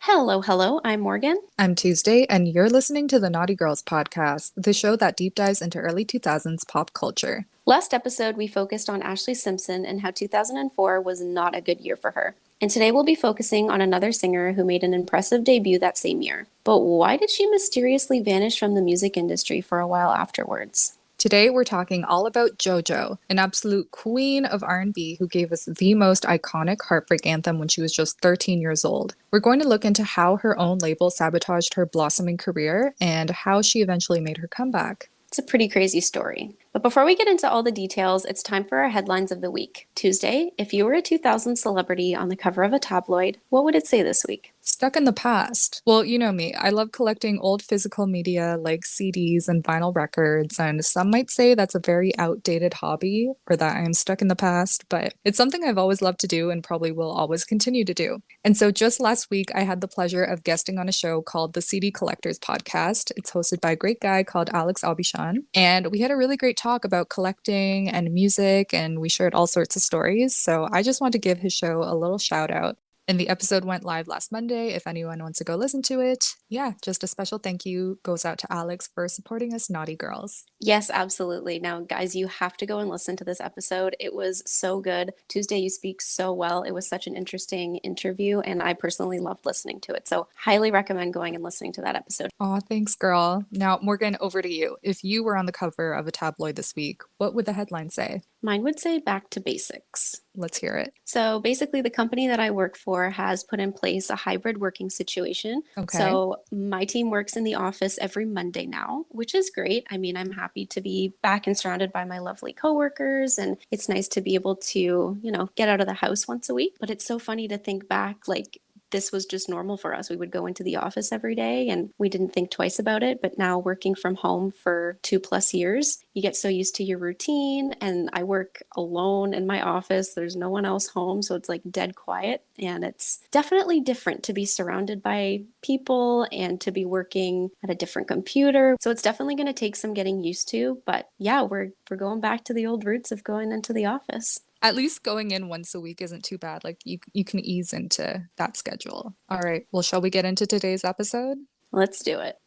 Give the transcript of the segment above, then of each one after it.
Hello, hello. I'm Morgan. I'm Tuesday, and you're listening to the Naughty Girls podcast, the show that deep dives into early 2000s pop culture. Last episode, we focused on Ashley Simpson and how 2004 was not a good year for her. And today we'll be focusing on another singer who made an impressive debut that same year. But why did she mysteriously vanish from the music industry for a while afterwards? Today, we're talking all about JoJo, an absolute queen of R&B who gave us the most iconic heartbreak anthem when she was just 13 years old. We're going to look into how her own label sabotaged her blossoming career and how she eventually made her comeback. It's a pretty crazy story. But before we get into all the details, it's time for our headlines of the week. Tuesday, if you were a 2000 celebrity on the cover of a tabloid, what would it say this week? Stuck in the past. Well, you know me, I love collecting old physical media like CDs and vinyl records, and some might say that's a very outdated hobby or that I am stuck in the past, but it's something I've always loved to do and probably will always continue to do. And so just last week, I had the pleasure of guesting on a show called the CD Collectors Podcast. It's hosted by a great guy called Alex Aubuchon, and we had a really great talk about collecting and music, and we shared all sorts of stories. So I just want to give his show a little shout out. And the episode went live last Monday. If anyone wants to go listen to it, yeah, just a special thank you goes out to Alex for supporting us naughty girls. Yes, absolutely. Now, guys, you have to go and listen to this episode. It was so good. Tuesday, you speak so well. It was such an interesting interview, and I personally loved listening to it. So, highly recommend going and listening to that episode. Aw, thanks, girl. Now, Morgan, over to you. If you were on the cover of a tabloid this week, what would the headline say? Mine would say back to basics. Let's hear it. So basically, the company that I work for has put in place a hybrid working situation. Okay. So my team works in the office every Monday now, which is great. I mean, I'm happy to be back and surrounded by my lovely coworkers, and it's nice to be able to, get out of the house once a week. But it's so funny to think back, like, this was just normal for us. We would go into the office every day and we didn't think twice about it. But now working from home for 2+ years, you get so used to your routine. And I work alone in my office. There's no one else home. So it's like dead quiet. And it's definitely different to be surrounded by people and to be working at a different computer. So it's definitely going to take some getting used to. But yeah, we're going back to the old roots of going into the office. At least going in once a week isn't too bad. Like you can ease into that schedule. All right. Well, shall we get into today's episode? Let's do it.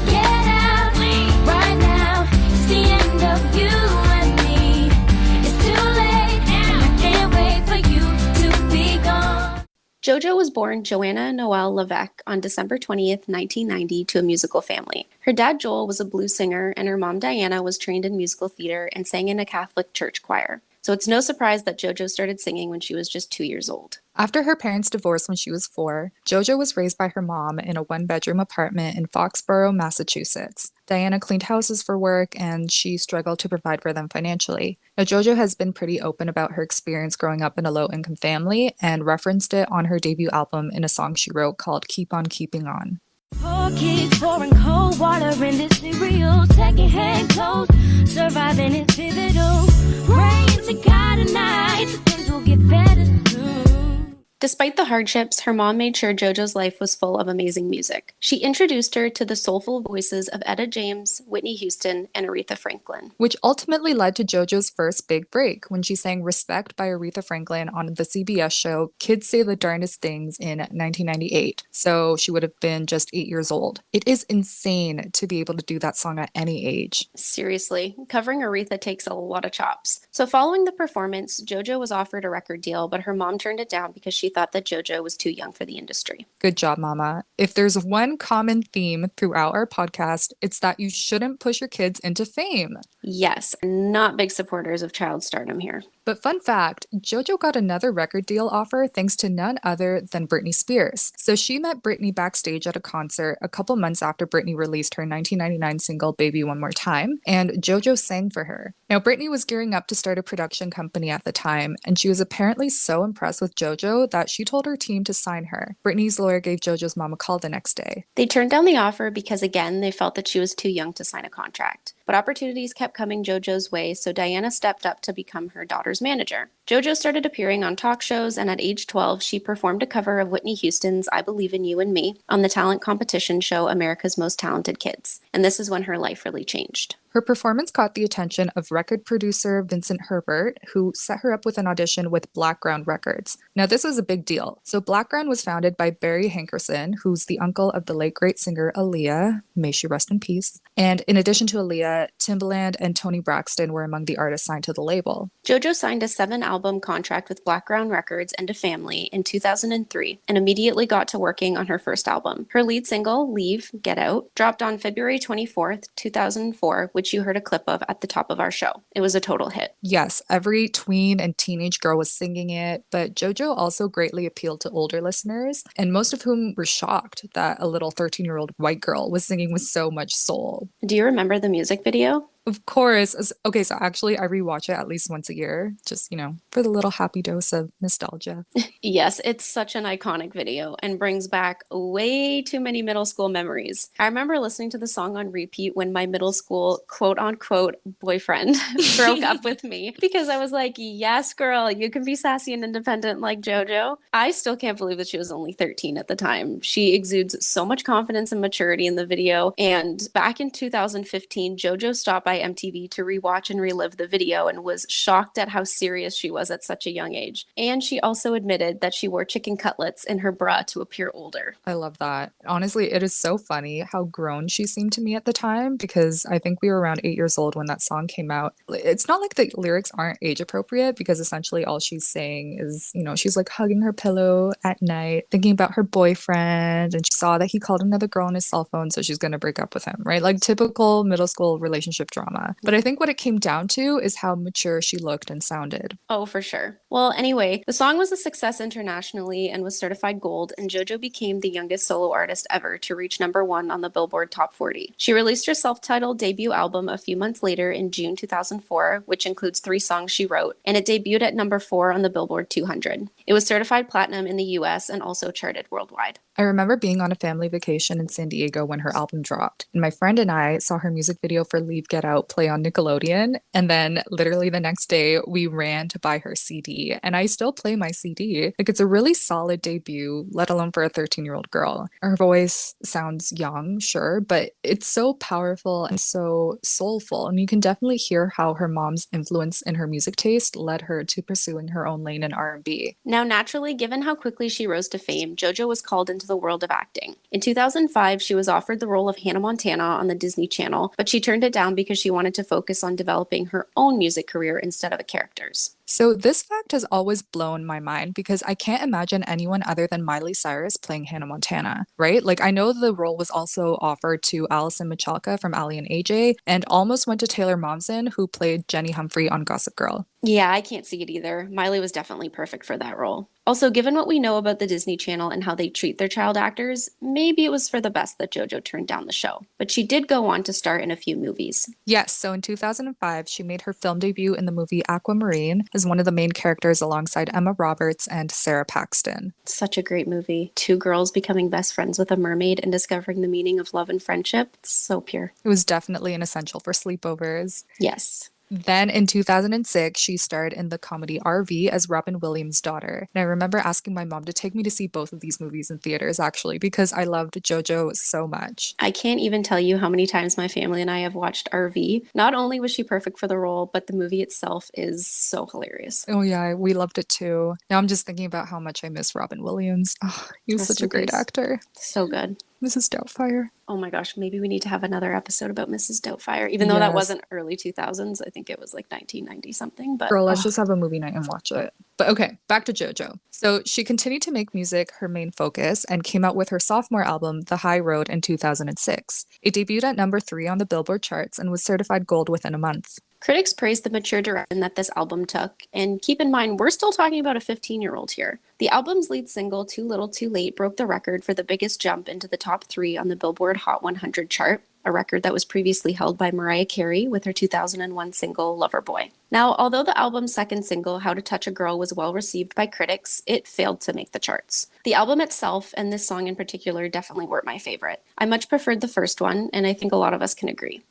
Get out right now. It's the end of you and me. It's too late now. I can't wait for you to be gone. JoJo was born Joanna Noelle Levesque on December 20th, 1990 to a musical family. Her dad Joel was a blues singer and her mom Diana was trained in musical theater and sang in a Catholic church choir. So it's no surprise that JoJo started singing when she was just 2 years old. After her parents divorced when she was 4, JoJo was raised by her mom in a one-bedroom apartment in Foxborough, Massachusetts. Diana cleaned houses for work, and she struggled to provide for them financially. Now, JoJo has been pretty open about her experience growing up in a low-income family and referenced it on her debut album in a song she wrote called Keep On Keeping On. 4 kids pouring cold water in this cereal, secondhand clothes, surviving is pivotal. Praying to God tonight, things will get better soon. Despite the hardships, her mom made sure JoJo's life was full of amazing music. She introduced her to the soulful voices of Etta James, Whitney Houston, and Aretha Franklin. Which ultimately led to JoJo's first big break when she sang Respect by Aretha Franklin on the CBS show Kids Say the Darndest Things in 1998. So she would have been just 8 years old. It is insane to be able to do that song at any age. Seriously, covering Aretha takes a lot of chops. So following the performance, JoJo was offered a record deal, but her mom turned it down because she thought that JoJo was too young for the industry. Good job, Mama. If there's one common theme throughout our podcast, it's that you shouldn't push your kids into fame. Yes, not big supporters of child stardom here. But fun fact, JoJo got another record deal offer thanks to none other than Britney Spears. So she met Britney backstage at a concert a couple months after Britney released her 1999 single Baby One More Time, and JoJo sang for her. Now, Britney was gearing up to start a production company at the time, and she was apparently so impressed with JoJo that she told her team to sign her. Britney's lawyer gave JoJo's mom a call the next day. They turned down the offer because, again, they felt that she was too young to sign a contract. But opportunities kept coming JoJo's way, so Diana stepped up to become her daughter's manager. JoJo started appearing on talk shows, and at age 12, she performed a cover of Whitney Houston's I Believe in You and Me on the talent competition show America's Most Talented Kids. And this is when her life really changed. Her performance caught the attention of record producer Vincent Herbert, who set her up with an audition with Blackground Records. Now, this was a big deal. So, Blackground was founded by Barry Hankerson, who's the uncle of the late great singer Aaliyah. May she rest in peace. And in addition to Aaliyah, Timbaland and Toni Braxton were among the artists signed to the label. JoJo signed a 7-album contract with Blackground Records and a Family in 2003 and immediately got to working on her first album. Her lead single, Leave, Get Out, dropped on February 24th, 2004, which you heard a clip of at the top of our show. It was a total hit. Yes, every tween and teenage girl was singing it, but JoJo also greatly appealed to older listeners, and most of whom were shocked that a little 13-year-old white girl was singing with so much soul. Do you remember the music video? Of course. Okay, so actually I rewatch it at least once a year, just, for the little happy dose of nostalgia. Yes, it's such an iconic video and brings back way too many middle school memories. I remember listening to the song on repeat when my middle school quote unquote boyfriend broke up with me because I was like, yes, girl, you can be sassy and independent like JoJo. I still can't believe that she was only 13 at the time. She exudes so much confidence and maturity in the video. And back in 2015, JoJo stopped by MTV to rewatch and relive the video and was shocked at how serious she was at such a young age. And she also admitted that she wore chicken cutlets in her bra to appear older. I love that. Honestly, it is so funny how grown she seemed to me at the time because I think we were around 8 years old when that song came out. It's not like the lyrics aren't age appropriate because essentially all she's saying is, she's like hugging her pillow at night, thinking about her boyfriend, and she saw that he called another girl on his cell phone, so she's going to break up with him, right? Like typical middle school relationship drama. But I think what it came down to is how mature she looked and sounded. Oh, for sure. Well, anyway, the song was a success internationally and was certified gold, and JoJo became the youngest solo artist ever to reach #1 on the Billboard Top 40. She released her self-titled debut album a few months later in June 2004, which includes 3 songs she wrote, and it debuted at #4 on the Billboard 200. It was certified platinum in the US and also charted worldwide. I remember being on a family vacation in San Diego when her album dropped, and my friend and I saw her music video for Leave Get Out play on Nickelodeon, and then literally the next day we ran to buy her CD, and I still play my CD. Like, it's a really solid debut, let alone for a 13-year-old girl. Her voice sounds young, sure, but it's so powerful and so soulful, and you can definitely hear how her mom's influence in her music taste led her to pursuing her own lane in R&B. Now, naturally, given how quickly she rose to fame, JoJo was called into the world of acting. In 2005, she was offered the role of Hannah Montana on the Disney Channel, but she turned it down because she wanted to focus on developing her own music career instead of a character's. So this fact has always blown my mind because I can't imagine anyone other than Miley Cyrus playing Hannah Montana, right? Like, I know the role was also offered to Allison Michalka from Ally and AJ and almost went to Taylor Momsen, who played Jenny Humphrey on Gossip Girl. Yeah, I can't see it either. Miley was definitely perfect for that role. Also, given what we know about the Disney Channel and how they treat their child actors, maybe it was for the best that JoJo turned down the show. But she did go on to star in a few movies. Yes, so in 2005, she made her film debut in the movie Aquamarine as one of the main characters alongside Emma Roberts and Sarah Paxton. Such a great movie. 2 girls becoming best friends with a mermaid and discovering the meaning of love and friendship. It's so pure. It was definitely an essential for sleepovers. Yes. Then in 2006, she starred in the comedy RV as Robin Williams' daughter. And I remember asking my mom to take me to see both of these movies in theaters, actually, because I loved JoJo so much. I can't even tell you how many times my family and I have watched RV. Not only was she perfect for the role, but the movie itself is so hilarious. Oh yeah, we loved it too. Now I'm just thinking about how much I miss Robin Williams. Oh, he was Rest such in a great peace. actor. So good. Mrs. Doubtfire. Oh my gosh, maybe we need to have another episode about Mrs. Doubtfire, even though that Yes. wasn't early 2000s. I think it was like 1990 something. But Girl, let's just have a movie night and watch it. But okay, back to JoJo. So she continued to make music her main focus and came out with her sophomore album, The High Road, in 2006. It debuted at #3 on the Billboard charts and was certified gold within a month. critics praised the mature direction that this album took. And keep in mind, we're still talking about a 15-year-old here. The album's lead single, Too Little Too Late, broke the record for the biggest jump into the top 3 on the Billboard Hot 100 chart, a record that was previously held by Mariah Carey with her 2001 single, Loverboy. Now, although the album's second single, How to Touch a Girl, was well received by critics, it failed to make the charts. The album itself, and this song in particular, definitely weren't my favorite. I much preferred the first one, and I think a lot of us can agree.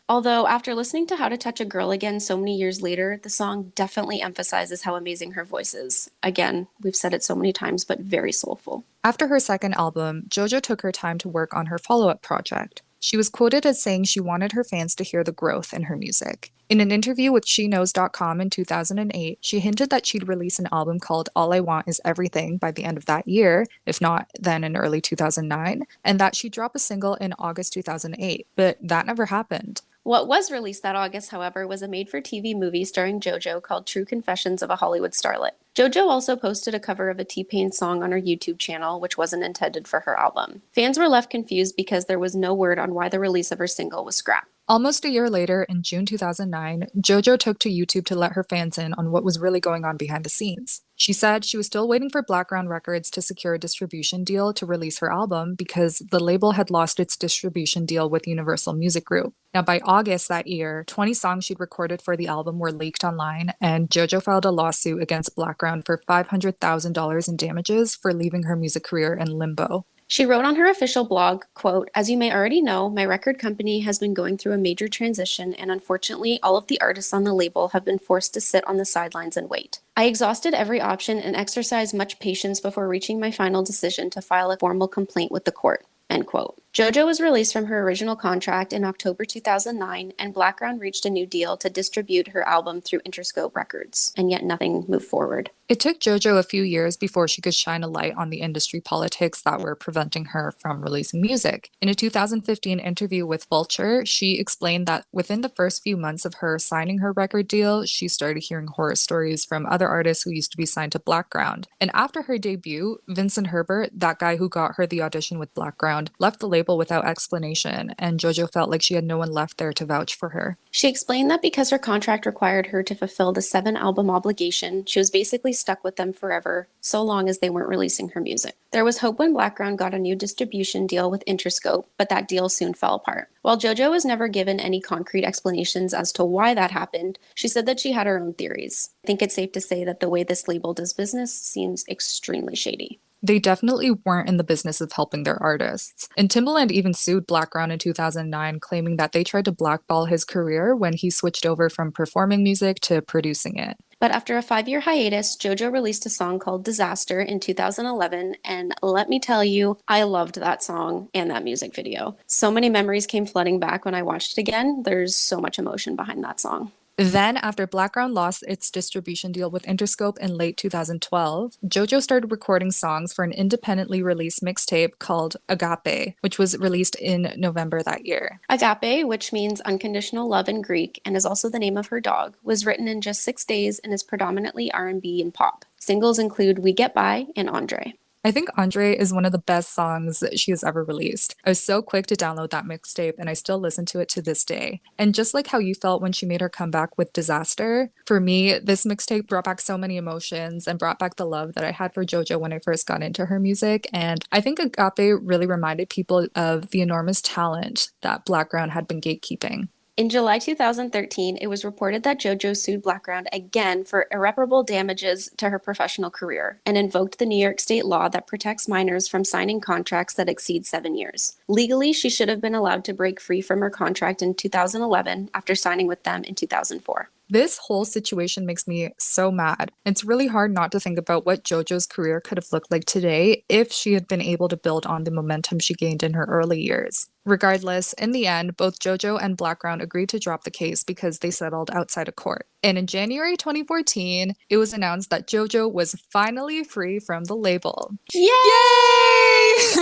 Although, after listening to How to Touch a Girl again so many years later, the song definitely emphasizes how amazing her voice is. Again, we've said it so many times, but very soulful. After her second album, JoJo took her time to work on her follow-up project. She was quoted as saying she wanted her fans to hear the growth in her music. In an interview with SheKnows.com in 2008, she hinted that she'd release an album called All I Want Is Everything by the end of that year, if not then in early 2009, and that she'd drop a single in August 2008, but that never happened. What was released that August, however, was a made-for-TV movie starring JoJo called True Confessions of a Hollywood Starlet. JoJo also posted a cover of a T-Pain song on her YouTube channel, which wasn't intended for her album. Fans were left confused because there was no word on why the release of her single was scrapped. Almost a year later, in June 2009, JoJo took to YouTube to let her fans in on what was really going on behind the scenes. She said she was still waiting for Blackground Records to secure a distribution deal to release her album because the label had lost its distribution deal with Universal Music Group. Now, by August that year, 20 songs she'd recorded for the album were leaked online, and JoJo filed a lawsuit against Blackground for $500,000 in damages for leaving her music career in limbo. She wrote on her official blog, quote, "As you may already know, my record company has been going through a major transition, and unfortunately, all of the artists on the label have been forced to sit on the sidelines and wait. I exhausted every option and exercised much patience before reaching my final decision to file a formal complaint with the court." End quote. JoJo was released from her original contract in October 2009, and Blackground reached a new deal to distribute her album through Interscope Records, and yet nothing moved forward. It took JoJo a few years before she could shine a light on the industry politics that were preventing her from releasing music. In a 2015 interview with Vulture, she explained that within the first few months of her signing her record deal, she started hearing horror stories from other artists who used to be signed to Blackground. And after her debut, Vincent Herbert, that guy who got her the audition with Blackground, left the label without explanation, and JoJo felt like she had no one left there to vouch for her. She explained that because her contract required her to fulfill the 7-album obligation, she was basically stuck with them forever, so long as they weren't releasing her music. There was hope when Blackground got a new distribution deal with Interscope, but that deal soon fell apart. While JoJo was never given any concrete explanations as to why that happened, she said that she had her own theories. I think it's safe to say that the way this label does business seems extremely shady. They definitely weren't in the business of helping their artists. And Timbaland even sued Blackground in 2009, claiming that they tried to blackball his career when he switched over from performing music to producing it. But after a 5-year hiatus, JoJo released a song called Disaster in 2011, and let me tell you, I loved that song and that music video. So many memories came flooding back when I watched it again. There's so much emotion behind that song. Then, after Blackground lost its distribution deal with Interscope in late 2012, JoJo started recording songs for an independently released mixtape called Agape, which was released in November that year. Agape, which means unconditional love in Greek and is also the name of her dog, was written in just 6 days and is predominantly R&B and pop. Singles include We Get By and Andre. I think Andre is one of the best songs that she has ever released. I was so quick to download that mixtape, and I still listen to it to this day. And just like how you felt when she made her comeback with Disaster, for me, this mixtape brought back so many emotions and brought back the love that I had for JoJo when I first got into her music. And I think Agape really reminded people of the enormous talent that Blackground had been gatekeeping. In July 2013, it was reported that JoJo sued Blackground again for irreparable damages to her professional career and invoked the New York state law that protects minors from signing contracts that exceed 7 years. Legally, she should have been allowed to break free from her contract in 2011 after signing with them in 2004. This whole situation makes me so mad. It's really hard not to think about what JoJo's career could have looked like today if she had been able to build on the momentum she gained in her early years. Regardless, in the end, both JoJo and Blackground agreed to drop the case because they settled outside of court. And in January 2014, it was announced that JoJo was finally free from the label. Yay! Yay!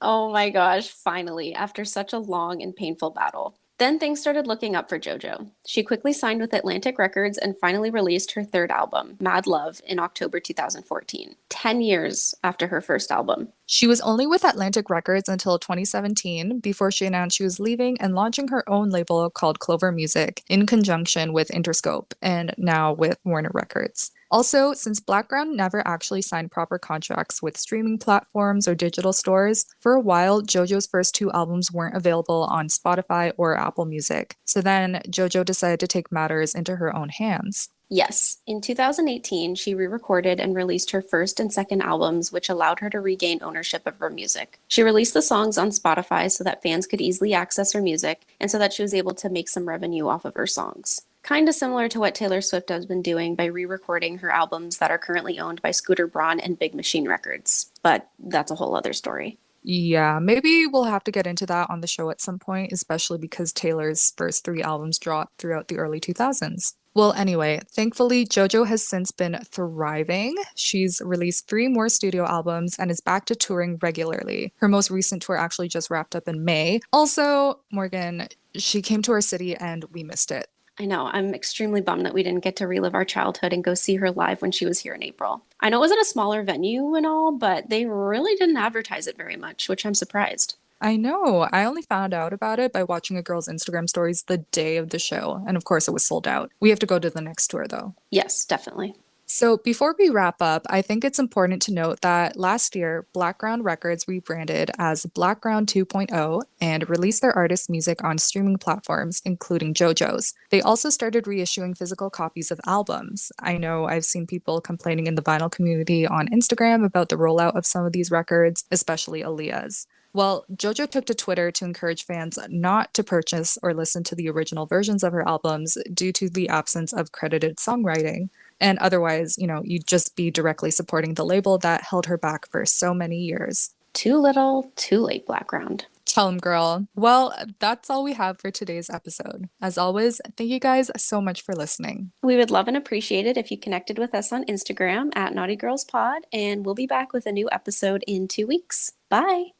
Oh my gosh, finally, after such a long and painful battle. Then things started looking up for JoJo. She quickly signed with Atlantic Records and finally released her 3rd album, Mad Love, in October 2014, 10 years after her first album. She was only with Atlantic Records until 2017 before she announced she was leaving and launching her own label called Clover Music in conjunction with Interscope and now with Warner Records. Also, since Blackground never actually signed proper contracts with streaming platforms or digital stores, for a while, JoJo's first 2 albums weren't available on Spotify or Apple Music. So then JoJo decided to take matters into her own hands. Yes, in 2018, she re-recorded and released her first and second albums, which allowed her to regain ownership of her music. She released the songs on Spotify so that fans could easily access her music and so that she was able to make some revenue off of her songs. Kind of similar to what Taylor Swift has been doing by re-recording her albums that are currently owned by Scooter Braun and Big Machine Records. But that's a whole other story. Yeah, maybe we'll have to get into that on the show at some point, especially because Taylor's first three albums dropped throughout the early 2000s. Well, anyway, thankfully, JoJo has since been thriving. She's released three more studio albums and is back to touring regularly. Her most recent tour actually just wrapped up in May. Also, Morgan, she came to our city and we missed it. I know. I'm extremely bummed that we didn't get to relive our childhood and go see her live when she was here in April. I know it was at a smaller venue and all, but they really didn't advertise it very much, which I'm surprised. I know. I only found out about it by watching a girl's Instagram stories the day of the show. And of course, it was sold out. We have to go to the next tour, though. Yes, definitely. So, before we wrap up, I think it's important to note that last year, Blackground Records rebranded as Blackground 2.0 and released their artists' music on streaming platforms, including JoJo's. They also started reissuing physical copies of albums. I know I've seen people complaining in the vinyl community on Instagram about the rollout of some of these records, especially Aaliyah's. Well, JoJo took to Twitter to encourage fans not to purchase or listen to the original versions of her albums due to the absence of credited songwriting. And otherwise, you'd just be directly supporting the label that held her back for so many years. Too little, too late, Blackground. Tell 'em, girl. Well, that's all we have for today's episode. As always, thank you guys so much for listening. We would love and appreciate it if you connected with us on Instagram at Naughty Girls Pod, and we'll be back with a new episode in 2 weeks. Bye.